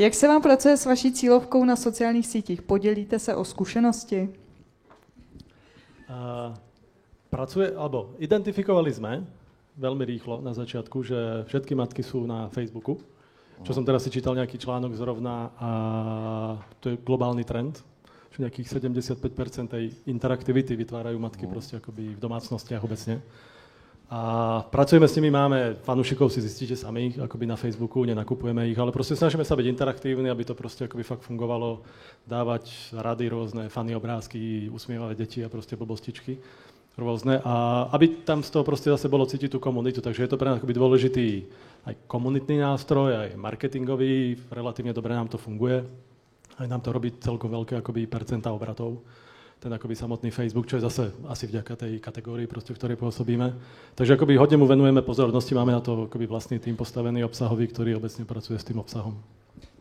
Jak se vám pracuje s vaší cílovkou na sociálních sítích? Podělíte se o zkušenosti? Identifikovali sme veľmi rýchlo na začiatku, že všetky matky sú na Facebooku, čo som teraz si čítal nejaký článok zrovna a to je globálny trend, že nejakých 75% tej interaktivity vytvárajú matky proste akoby v domácnostiach obecne. A pracujeme s nimi, máme fanúšikov, si zistíte sami, akoby na Facebooku, nenakupujeme ich, ale proste snažíme sa byť interaktívni, aby to proste akoby fakt fungovalo, dávať rady rôzne, funny obrázky, usmievavé deti a proste blbostičky rôzne. A aby tam z toho proste zase bolo cítiť tú komunitu, takže je to pre nás akoby dôležitý aj komunitný nástroj, aj marketingový, relatívne dobre nám to funguje, aj nám to robí celkom veľké akoby percentá obratov. Ten akoby samotný Facebook, čo je zase asi vďaka tej kategórii, proste, v ktorej pôsobíme. Takže akoby hodne mu venujeme pozornosti, máme na to akoby vlastný tým postavený obsahový, ktorý obecne pracuje s tým obsahom.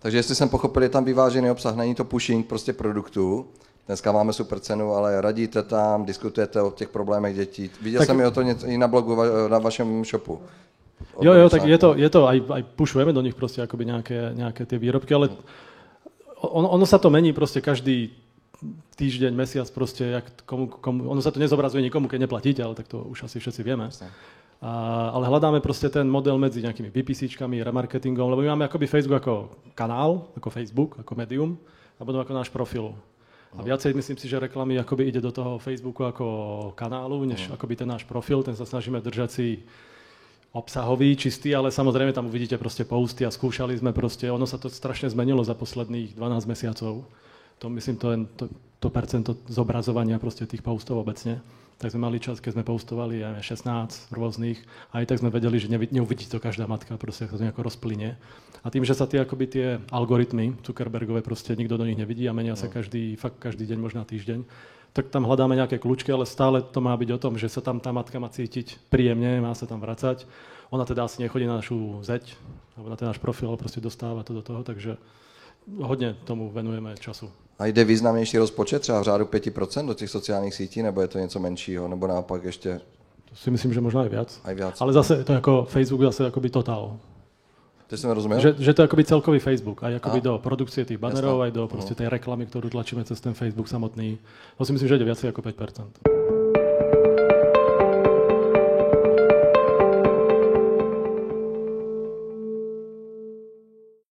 Takže jestli jsem pochopil, je tam vyvážený obsah, není to pushing prostě produktů. Dneska máme super cenu, ale radíte tam, diskutujete o těch problémech dětí. Viděl jsem o to i na blogu, na vašem shopu. Jo, tak je to aj pushujeme do nich proste akoby nejaké tie výrobky, ale ono sa to mení proste každý týždeň, mesiac proste, ono sa to nezobrazuje nikomu, keď neplatíte, ale tak to už asi všetci vieme. Ale hľadáme proste ten model medzi nejakými PPCčkami, remarketingom, lebo my máme akoby Facebook ako kanál, ako Facebook, ako médium a potom ako náš profil. A viacej myslím si, že reklamy akoby ide do toho Facebooku ako kanálu, než akoby ten náš profil, ten sa snažíme držať si obsahový, čistý, ale samozrejme tam uvidíte proste posty a skúšali sme proste, ono sa to strašne zmenilo za posledných 12 mesiacov. To myslím, to percento zobrazovania proste tých postov obecne. Tak sme mali čas, keď sme postovali 16 rôznych, a aj tak sme vedeli, že neuvidí to každá matka, proste to nejako rozplynie. A tým, že sa tie algoritmy Zuckerbergové proste nikto do nich nevidí a menia sa každý deň, možná týždeň, tak tam hľadáme nejaké kľúčky, ale stále to má byť o tom, že sa tam tá matka má cítiť príjemne, má sa tam vracať. Ona teda asi nechodí na našu zeď, alebo na ten náš profil, ale proste dostáva to do toho, takže hodně tomu venujeme času. A jde významnější rozpočet, třeba v řádu 5% do těch sociálních sítí, nebo je to něco menšího, nebo naopak ještě? To si myslím, že možná aj viac. Aj viac. Ale zase to jako Facebook zase akoby totál. Ty si mi rozuměl? Že to je akoby celkový Facebook, aj akoby do produkcie tých banerov, aj do proste tej reklamy, ktorú tlačíme cez ten Facebook samotný. To si myslím, že ide viacej ako 5%.